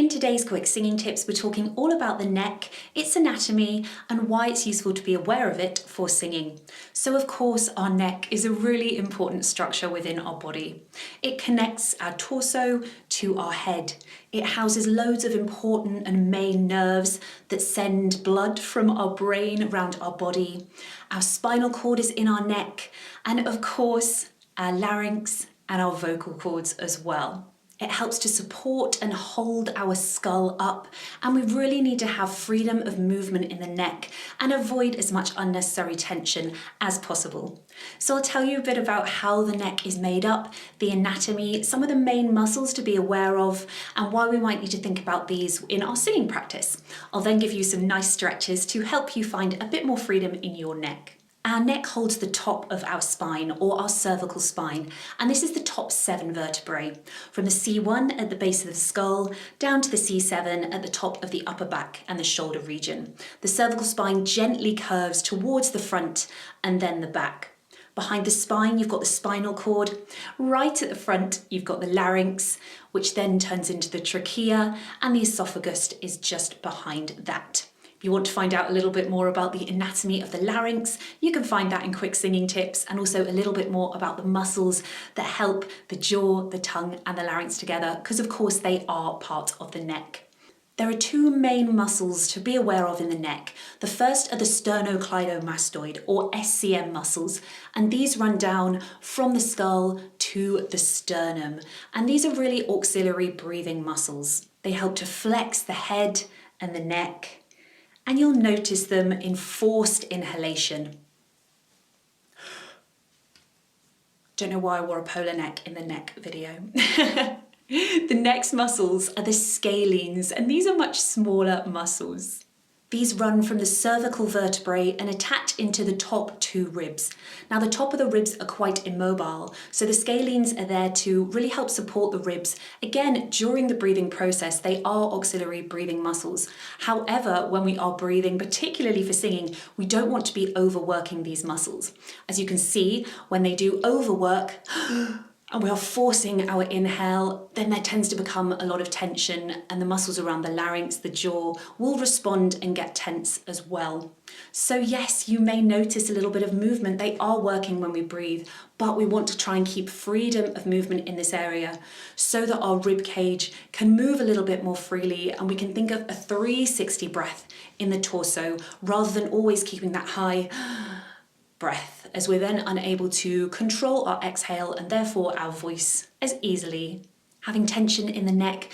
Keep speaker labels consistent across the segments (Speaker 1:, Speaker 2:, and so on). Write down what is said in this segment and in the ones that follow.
Speaker 1: In today's quick singing tips, we're talking all about the neck, its anatomy, and why it's useful to be aware of it for singing. So of course, our neck is a really important structure within our body. It connects our torso to our head. It houses loads of important and main nerves that send blood from our brain around our body. Our spinal cord is in our neck, and of course, our larynx and our vocal cords as well. It helps to support and hold our skull up, and we really need to have freedom of movement in the neck and avoid as much unnecessary tension as possible. So I'll tell you a bit about how the neck is made up, the anatomy, some of the main muscles to be aware of, and why we might need to think about these in our singing practice. I'll then give you some nice stretches to help you find a bit more freedom in your neck. Our neck holds the top of our spine, or our cervical spine, and this is the top 7 vertebrae, from the C1 at the base of the skull down to the C7 at the top of the upper back and the shoulder region. The cervical spine gently curves towards the front and then the back. Behind the spine, you've got the spinal cord. Right at the front, you've got the larynx, which then turns into the trachea, and the esophagus is just behind that. If you want to find out a little bit more about the anatomy of the larynx, you can find that in quick singing tips, and also a little bit more about the muscles that help the jaw, the tongue and the larynx together, because of course they are part of the neck. There are 2 main muscles to be aware of in the neck. The first are the Sternocleidomastoid, or SCM muscles, and these run down from the skull to the sternum. And these are really auxiliary breathing muscles. They help to flex the head and the neck, and you'll notice them in forced inhalation. Don't know why I wore a polar neck in the neck video. The next muscles are the scalenes, and these are much smaller muscles. These run from the cervical vertebrae and attach into the top 2 ribs. Now the top of the ribs are quite immobile, so the scalenes are there to really help support the ribs. Again, during the breathing process, they are auxiliary breathing muscles. However, when we are breathing, particularly for singing, we don't want to be overworking these muscles. As you can see, when they do overwork, and we are forcing our inhale, then there tends to become a lot of tension, and the muscles around the larynx, the jaw, will respond and get tense as well. So yes, you may notice a little bit of movement. They are working when we breathe, but we want to try and keep freedom of movement in this area so that our rib cage can move a little bit more freely, and we can think of a 360 breath in the torso rather than always keeping that high breath, as we're then unable to control our exhale and therefore our voice as easily. Having tension in the neck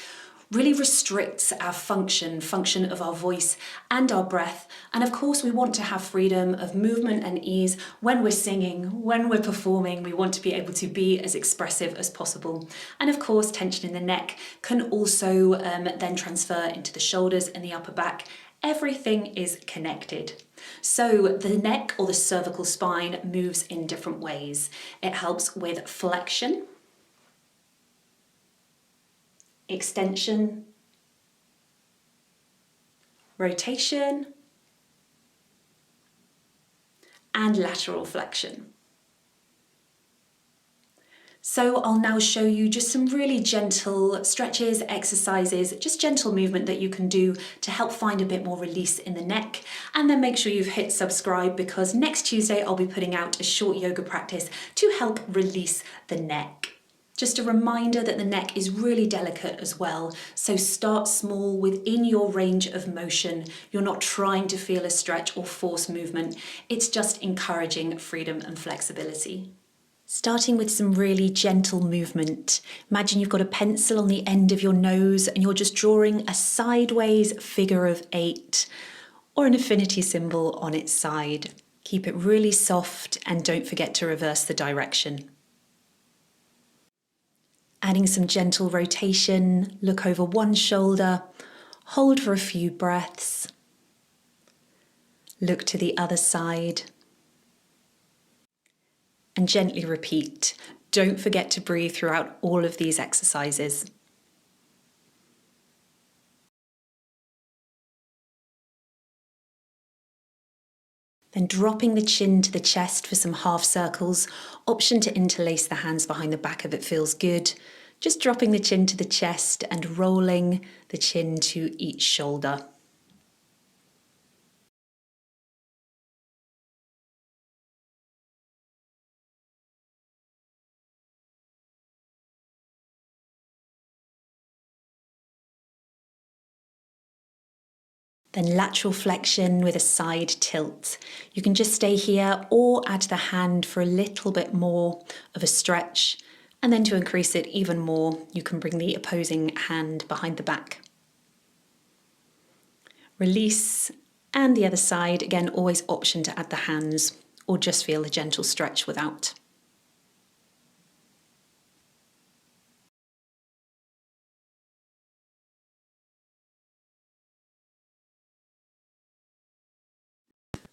Speaker 1: really restricts our function of our voice and our breath. And of course, we want to have freedom of movement and ease when we're singing, when we're performing. We want to be able to be as expressive as possible. And of course, tension in the neck can also then transfer into the shoulders and the upper back. Everything is connected. So the neck, or the cervical spine, moves in different ways. It helps with flexion, extension, rotation, and lateral flexion. So I'll now show you just some really gentle stretches, exercises, just gentle movement that you can do to help find a bit more release in the neck. And then make sure you've hit subscribe, because next Tuesday I'll be putting out a short yoga practice to help release the neck. Just a reminder that the neck is really delicate as well, so start small within your range of motion. You're not trying to feel a stretch or force movement, it's just encouraging freedom and flexibility. Starting with some really gentle movement. Imagine you've got a pencil on the end of your nose and you're just drawing a sideways figure of 8 or an infinity symbol on its side. Keep it really soft and don't forget to reverse the direction. Adding some gentle rotation, look over one shoulder, hold for a few breaths, look to the other side, and gently repeat. Don't forget to breathe throughout all of these exercises. Then dropping the chin to the chest for some half circles. Option to interlace the hands behind the back if it feels good. Just dropping the chin to the chest and rolling the chin to each shoulder. Then lateral flexion with a side tilt. You can just stay here or add the hand for a little bit more of a stretch. And then to increase it even more, you can bring the opposing hand behind the back. Release, and the other side, again, always option to add the hands or just feel a gentle stretch without.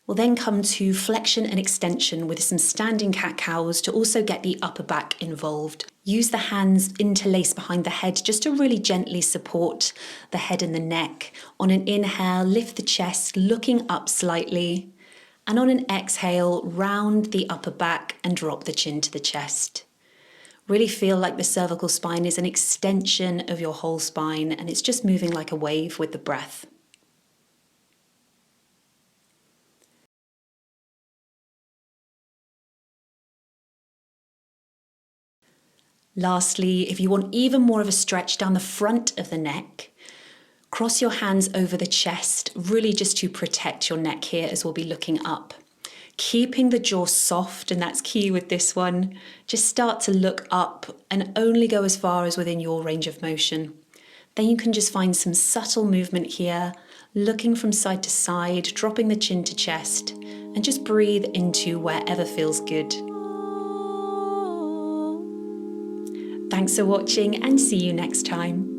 Speaker 1: We'll then come to flexion and extension with some standing cat-cows to also get the upper back involved. Use the hands interlaced behind the head just to really gently support the head and the neck. On an inhale, lift the chest, looking up slightly. And on an exhale, round the upper back and drop the chin to the chest. Really feel like the cervical spine is an extension of your whole spine, and it's just moving like a wave with the breath. Lastly, if you want even more of a stretch down the front of the neck, cross your hands over the chest, really just to protect your neck here as we'll be looking up. Keeping the jaw soft, and that's key with this one. Just start to look up and only go as far as within your range of motion. Then you can just find some subtle movement here, looking from side to side, dropping the chin to chest, and just breathe into wherever feels good. Thanks for watching and see you next time.